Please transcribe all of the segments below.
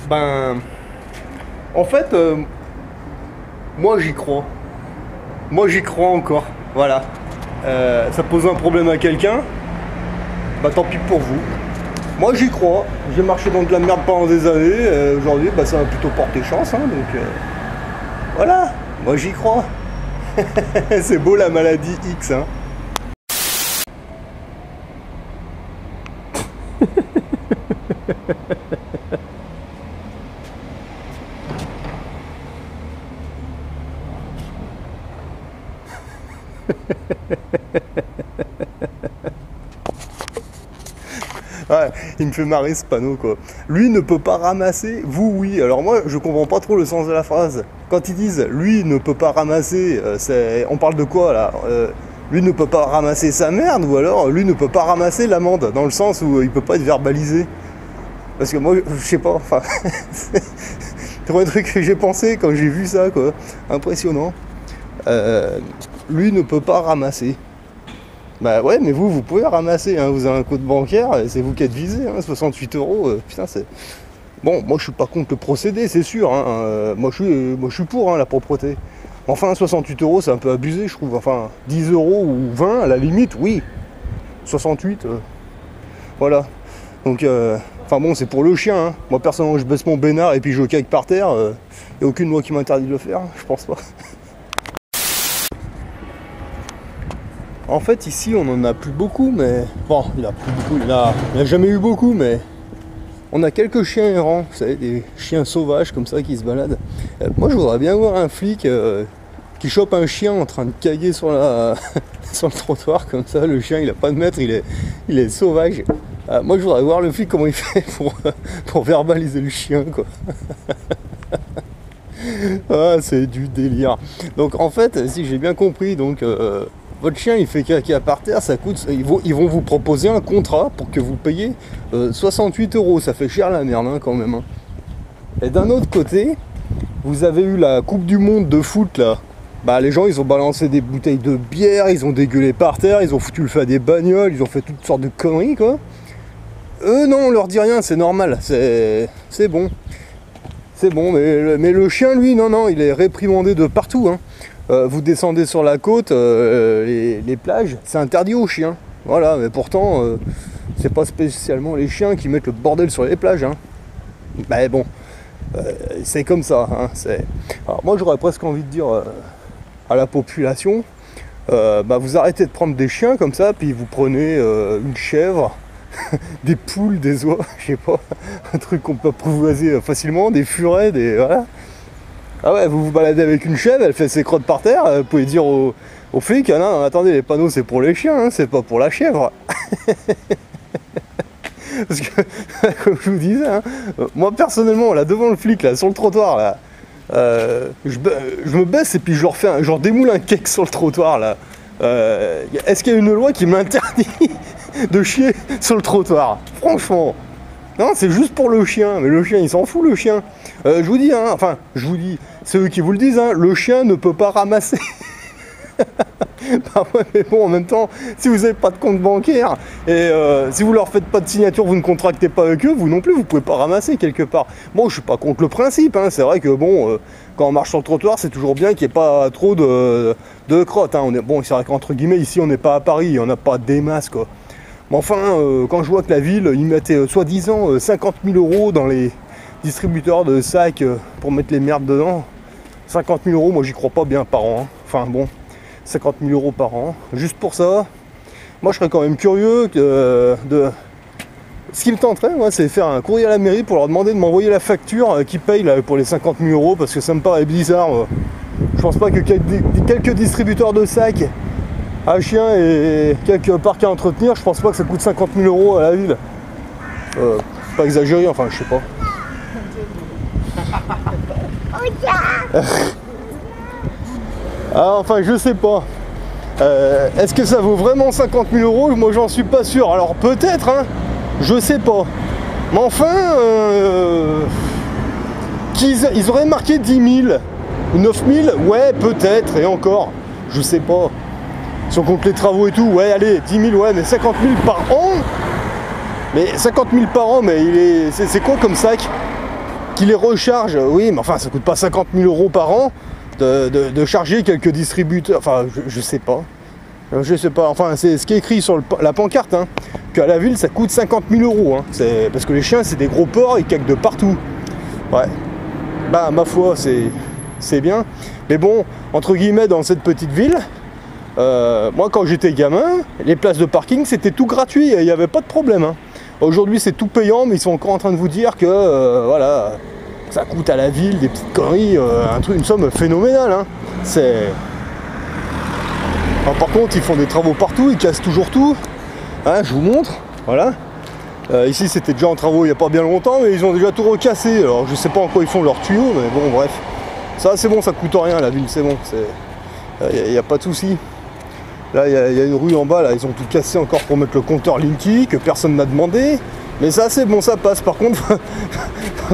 Ben, en fait, moi j'y crois. Moi j'y crois encore. Voilà. Ça pose un problème à quelqu'un, bah tant pis pour vous. Moi j'y crois. J'ai marché dans de la merde pendant des années. Aujourd'hui, bah ça va plutôt porter chance. Hein, donc voilà. Moi j'y crois. C'est beau la maladie X. Hein. Ouais, il me fait marrer ce panneau quoi. Lui ne peut pas ramasser, vous oui. Alors moi je comprends pas trop le sens de la phrase. Quand ils disent lui ne peut pas ramasser, on parle de quoi là? Lui ne peut pas ramasser sa merde ou alors lui ne peut pas ramasser l'amende dans le sens où il peut pas être verbalisé. Parce que moi je sais pas, enfin c'est un truc que j'ai pensé quand j'ai vu ça quoi. Impressionnant. Lui ne peut pas ramasser. Bah ouais, mais vous pouvez ramasser, hein, vous avez un code bancaire, c'est vous qui êtes visé, hein, 68 €, putain c'est... Bon, moi je suis pas contre le procédé, c'est sûr, hein, moi je suis pour hein, la propreté. Enfin 68 € c'est un peu abusé je trouve, enfin 10 € ou 20 à la limite, oui. 68, voilà. Donc, enfin bon c'est pour le chien, hein. Moi personnellement je baisse mon bénard et puis je cague par terre, y a aucune loi qui m'interdit de le faire, je pense pas. En fait, ici, on en a plus beaucoup, mais... Bon, il a plus beaucoup, il a jamais eu beaucoup, mais... On a quelques chiens errants, vous savez, des chiens sauvages comme ça qui se baladent. Moi, je voudrais bien voir un flic qui chope un chien en train de caguer sur sur le trottoir, comme ça, le chien, il a pas de maître, il est sauvage. Moi, je voudrais voir le flic, comment il fait pour verbaliser le chien, quoi. Ah, c'est du délire. Donc, en fait, si j'ai bien compris, donc... votre chien il fait caca par terre, ça coûte, ils vont vous proposer un contrat pour que vous payiez 68 €, ça fait cher la merde hein, quand même. Hein. Et d'un autre côté, vous avez eu la Coupe du Monde de foot là. Bah les gens ils ont balancé des bouteilles de bière, ils ont dégueulé par terre, ils ont foutu le feu à des bagnoles, ils ont fait toutes sortes de conneries quoi. Eux non, on leur dit rien, c'est normal, c'est bon. C'est bon, mais le chien lui, non, il est réprimandé de partout. Hein. Vous descendez sur la côte, les plages, c'est interdit aux chiens. Voilà, mais pourtant, c'est pas spécialement les chiens qui mettent le bordel sur les plages. Hein. Mais bon, c'est comme ça. Hein, alors moi, j'aurais presque envie de dire à la population, bah, vous arrêtez de prendre des chiens comme ça, puis vous prenez une chèvre, des poules, des oies, je sais pas, un truc qu'on peut apprivoiser facilement, des furets, voilà. Ah ouais, vous vous baladez avec une chèvre, elle fait ses crottes par terre, vous pouvez dire aux flics, ah non, attendez, les panneaux c'est pour les chiens, hein, c'est pas pour la chèvre. Parce que, comme je vous disais, hein, moi personnellement, là, devant le flic, là, sur le trottoir, là, je me baisse et puis je leur démoule un cake sur le trottoir, là. Est-ce qu'il y a une loi qui m'interdit de chier sur le trottoir? Franchement. Non, c'est juste pour le chien, mais le chien il s'en fout le chien. Je vous dis, hein, enfin, je vous dis, c'est eux qui vous le disent, hein, le chien ne peut pas ramasser. Bah ouais, mais bon, en même temps, si vous n'avez pas de compte bancaire, et si vous leur faites pas de signature, vous ne contractez pas avec eux, vous non plus, vous pouvez pas ramasser quelque part. Bon, je suis pas contre le principe, hein, c'est vrai que bon, quand on marche sur le trottoir, c'est toujours bien qu'il n'y ait pas trop de crottes. Hein. Bon, c'est vrai qu'entre guillemets, ici, on n'est pas à Paris, on n'a pas des masses, quoi. Mais enfin, quand je vois que la ville, ils mettaient soi-disant 50 000 € dans les distributeurs de sacs pour mettre les merdes dedans, 50 000 €, moi j'y crois pas bien par an. Hein. Enfin bon, 50 000 € par an, juste pour ça. Moi je serais quand même curieux Ce qui me tenterait, moi, c'est faire un courrier à la mairie pour leur demander de m'envoyer la facture qui paye là, pour les 50 000 €, parce que ça me paraît bizarre. Je pense pas que quelques distributeurs de sacs à chien et quelques parcs à entretenir, je pense pas que ça coûte 50 000 € à la ville. Pas exagéré, enfin je sais pas. Ah, enfin je sais pas. Est-ce que ça vaut vraiment 50 000 €? Moi j'en suis pas sûr. Alors peut-être, hein, je sais pas. Mais enfin, ils auraient marqué 10 000 ou 9 000, ouais peut-être, et encore, je sais pas. Si on compte les travaux et tout, ouais allez, 10 000, ouais, mais 50 000 par an? Mais 50 000 par an, mais c'est quoi comme sac? qui les rechargent, oui, mais enfin ça coûte pas 50 000 € par an de charger quelques distributeurs, enfin je sais pas. Je sais pas, enfin c'est ce qui est écrit sur la pancarte, hein, qu'à la ville ça coûte 50 000 €, hein, parce que les chiens c'est des gros porcs, ils caquent de partout. Ouais, bah ma foi c'est bien, mais bon, entre guillemets dans cette petite ville, moi quand j'étais gamin, les places de parking c'était tout gratuit, il n'y avait pas de problème. Hein. Aujourd'hui c'est tout payant, mais ils sont encore en train de vous dire que voilà, ça coûte à la ville des petites conneries, une somme phénoménale. Hein. C'est... Alors, par contre ils font des travaux partout, ils cassent toujours tout. Hein, je vous montre, voilà. Ici c'était déjà en travaux il n'y a pas bien longtemps, mais ils ont déjà tout recassé. Alors je sais pas en quoi ils font leurs tuyaux, mais bon bref. Ça c'est bon, ça coûte rien la ville, c'est bon. Il n'y a pas de souci. Là il y a une rue en bas, là ils ont tout cassé encore pour mettre le compteur Linky, que personne n'a demandé. Mais ça c'est bon, ça passe. Par contre,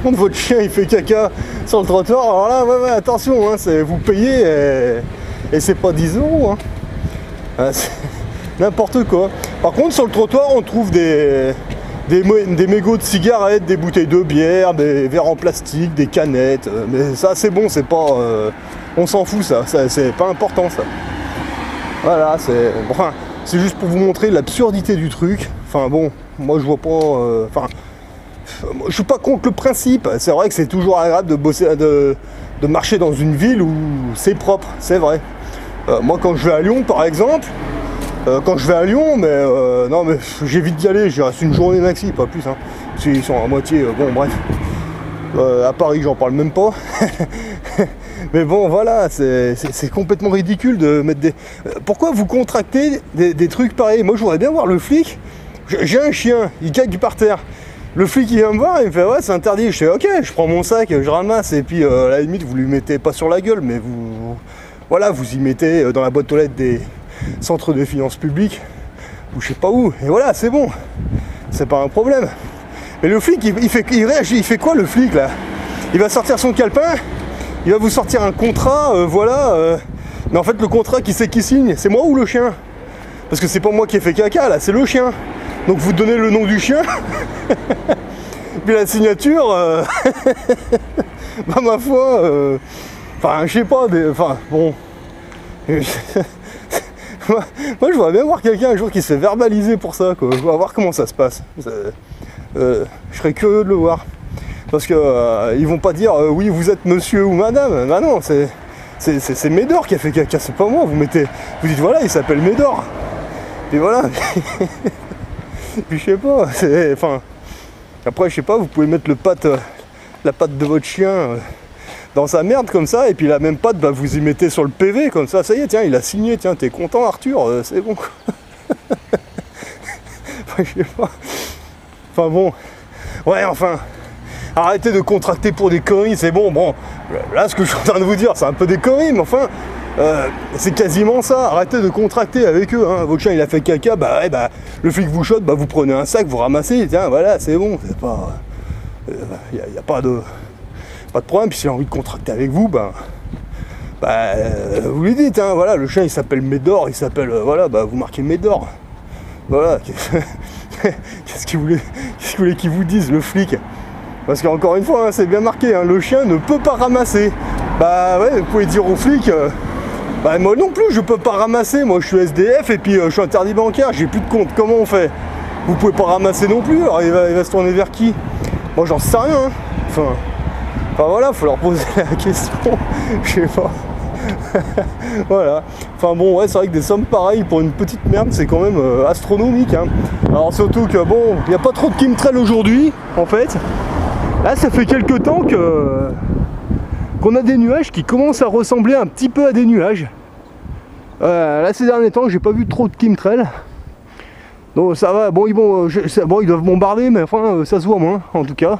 votre chien il fait caca sur le trottoir, alors là ouais, attention, hein, vous payez et c'est pas 10 €. Hein. C'est n'importe quoi. Par contre sur le trottoir on trouve des mégots de cigarettes, des bouteilles de bière, des verres en plastique, des canettes, mais ça c'est bon, c'est pas... on s'en fout ça c'est pas important ça. Voilà, c'est juste pour vous montrer l'absurdité du truc. Enfin bon, moi je vois pas... je suis pas contre le principe, c'est vrai que c'est toujours agréable de bosser, de marcher dans une ville où c'est propre, c'est vrai. Moi quand je vais à Lyon par exemple, non mais j'évite d'y aller, j'y reste une journée maxi, pas plus, hein. Ils sont à moitié, bon bref. À Paris j'en parle même pas. Mais bon voilà, c'est complètement ridicule de mettre des... Pourquoi vous contractez des trucs pareils? Moi je voudrais bien voir le flic, j'ai un chien, il cague par terre. Le flic il vient me voir, il me fait ouais c'est interdit, je fais ok, je prends mon sac, je ramasse, et puis à la limite vous lui mettez pas sur la gueule, mais vous y mettez dans la boîte aux lettres des centres de finances publiques, ou je sais pas où, et voilà, c'est bon, c'est pas un problème. Mais le flic, il réagit, il fait quoi le flic là? Il va sortir son calepin, il va vous sortir un contrat, voilà, mais en fait le contrat, qui c'est qui signe? C'est moi ou le chien? Parce que c'est pas moi qui ai fait caca là, c'est le chien. Donc vous donnez le nom du chien, puis la signature, bah ma foi, enfin je sais pas, enfin bon... Moi je voudrais bien voir quelqu'un un jour qui se fait verbaliser pour ça, quoi. Je voudrais voir comment ça se passe. Je serais curieux de le voir. Parce que ils vont pas dire oui vous êtes monsieur ou madame. Bah non, c'est Médor qui a fait caca, c'est pas moi. Vous dites voilà, il s'appelle Médor. Et voilà. Puis je sais pas, enfin. Après je sais pas, vous pouvez mettre la patte de votre chien dans sa merde comme ça, et puis la même patte, bah, vous y mettez sur le PV comme ça y est, tiens, il a signé, tiens, t'es content Arthur, c'est bon quoi. Enfin, je sais pas. Enfin bon, ouais, enfin, arrêtez de contracter pour des conneries, c'est bon, là ce que je suis en train de vous dire, c'est un peu des conneries, mais enfin, c'est quasiment ça, arrêtez de contracter avec eux, hein. Votre chien il a fait caca, bah ouais, bah, le flic vous chote, bah vous prenez un sac, vous ramassez, tiens, voilà, c'est bon, c'est pas... y a pas de problème, puis s'il a envie de contracter avec vous, vous lui dites, hein, voilà, le chien il s'appelle Médor, il s'appelle, voilà, bah vous marquez Médor. Voilà, qu'est-ce qu'il voulait qu'il vous dise, le flic? Parce qu'encore une fois, hein, c'est bien marqué, hein, le chien ne peut pas ramasser. Bah ouais, vous pouvez dire au flic, bah moi non plus, je peux pas ramasser, moi je suis SDF, et puis je suis interdit bancaire, j'ai plus de compte, comment on fait? Vous pouvez pas ramasser non plus, alors il va se tourner vers qui? Moi j'en sais rien, hein. Enfin voilà, faut leur poser la question, je sais pas. Voilà. Enfin bon, ouais, c'est vrai que des sommes pareilles pour une petite merde, c'est quand même astronomique. Hein. Alors surtout que bon, il n'y a pas trop de chemtrail aujourd'hui, en fait. Là, ça fait quelques temps qu'on a des nuages qui commencent à ressembler un petit peu à des nuages. Là, ces derniers temps, j'ai pas vu trop de chemtrail. Donc ça va, bon, ils doivent bombarder, mais enfin ça se voit moins en tout cas.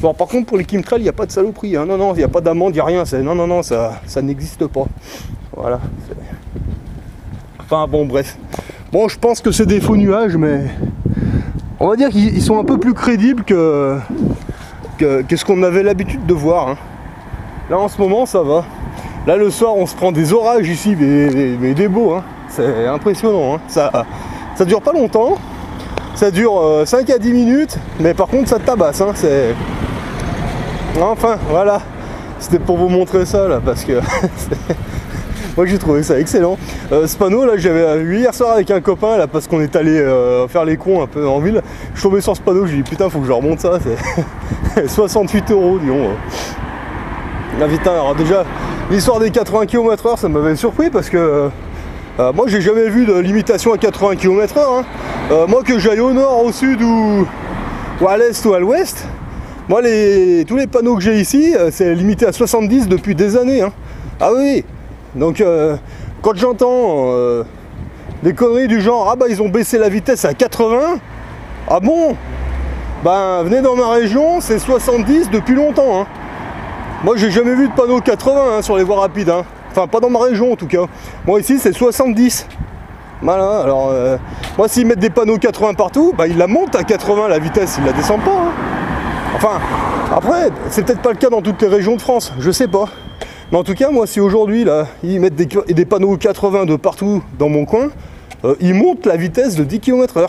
Bon, par contre pour les chemtrails, il n'y a pas de saloperie, hein. Non, il n'y a pas d'amende, il n'y a rien, non, ça n'existe pas. Voilà. Enfin bon, bref. Bon, je pense que c'est des faux nuages, mais on va dire qu'ils sont un peu plus crédibles que ce qu'on avait l'habitude de voir. Hein. Là en ce moment ça va. Là le soir on se prend des orages ici, mais des beaux, hein. C'est impressionnant, hein. Ça dure pas longtemps, ça dure 5 à 10 minutes, mais par contre ça tabasse, hein, Enfin, voilà. C'était pour vous montrer ça, là, parce que... Moi j'ai trouvé ça excellent. Ce panneau là, j'avais vu hier soir avec un copain là, parce qu'on est allé faire les cons un peu en ville. Je suis tombé sur ce panneau, j'ai dit putain, faut que je remonte ça. C'est 68 €, disons. Là, putain, alors déjà, l'histoire des 80 km/h, ça m'avait surpris parce que moi j'ai jamais vu de limitation à 80 km/h. Hein. Moi que j'aille au nord, au sud ou à l'est ou à l'ouest, moi tous les panneaux que j'ai ici, c'est limité à 70 depuis des années. Hein. Ah oui. Donc quand j'entends des conneries du genre ah bah ils ont baissé la vitesse à 80, ah bon, ben venez dans ma région, c'est 70 depuis longtemps. Hein. Moi j'ai jamais vu de panneau 80 hein, sur les voies rapides, hein. Enfin pas dans ma région en tout cas. Moi ici c'est 70. Voilà, alors moi s'ils mettent des panneaux 80 partout, bah ils la montent à 80 la vitesse, ils la descendent pas. Hein. Enfin après c'est peut-être pas le cas dans toutes les régions de France, je sais pas. Mais en tout cas, moi, si aujourd'hui, là, ils mettent des panneaux 80 de partout dans mon coin, ils montent la vitesse de 10 km/h.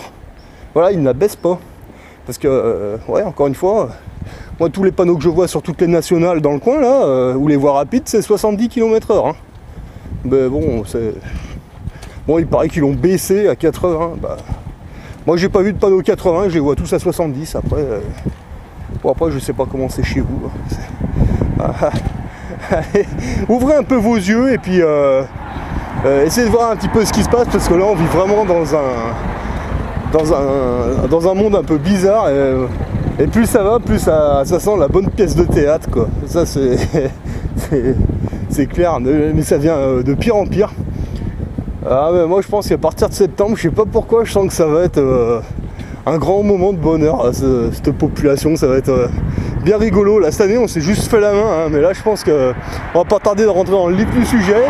Voilà, ils ne la baissent pas. Parce que, ouais, encore une fois, moi, tous les panneaux que je vois sur toutes les nationales dans le coin, là, où les voies rapides, c'est 70 km/h. Hein. Mais bon, c'est... Bon, il paraît qu'ils l'ont baissé à 80. Bah, moi, j'ai pas vu de panneaux 80, je les vois tous à 70. Après, bon, après je sais pas comment c'est chez vous. Hein. Allez, ouvrez un peu vos yeux et puis essayez de voir un petit peu ce qui se passe parce que là on vit vraiment dans un monde un peu bizarre et plus ça va, plus ça sent la bonne pièce de théâtre quoi. Ça c'est clair, mais ça vient de pire en pire. Ah mais moi je pense qu'à partir de septembre, je sais pas pourquoi, je sens que ça va être un grand moment de bonheur, cette population, ça va être bien rigolo. Là cette année on s'est juste fait la main, hein, mais là je pense qu'on va pas tarder de rentrer dans le lit du sujet.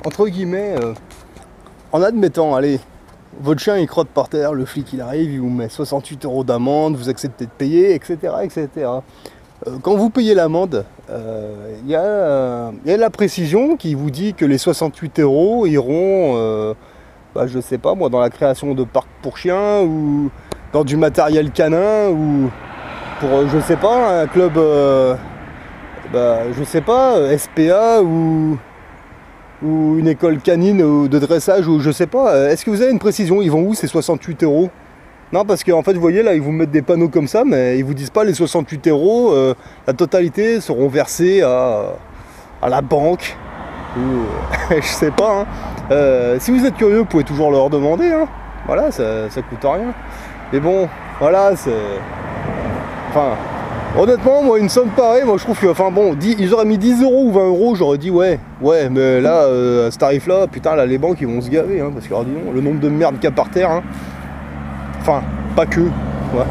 Entre guillemets, en admettant, allez, votre chien il crotte par terre, le flic il arrive, il vous met 68 € d'amende, vous acceptez de payer, etc. etc. Quand vous payez l'amende, y a la précision qui vous dit que les 68 € iront, bah, je sais pas moi, dans la création de parcs pour chiens ou dans du matériel canin ou pour, je sais pas, un club, bah, je sais pas, SPA ou une école canine ou de dressage ou je sais pas. Est-ce que vous avez une précision? Ils vont où ces 68 €? Non, parce qu'en fait, vous voyez, là, ils vous mettent des panneaux comme ça, mais ils vous disent pas les 68 €, la totalité seront versés à la banque, ou je sais pas. Hein. Si vous êtes curieux, vous pouvez toujours leur demander. Hein. Voilà, ça coûte rien. Mais bon, voilà, c'est... Enfin, honnêtement, moi, une somme pareille, moi, je trouve que... Enfin, bon, ils auraient mis 10 € ou 20 €, j'aurais dit, ouais, mais là, à ce tarif-là, putain, là, les banques, ils vont se gaver, hein, parce que, alors, dis donc, le nombre de merde qu'il y a par terre, hein. Enfin, pas que. Ouais.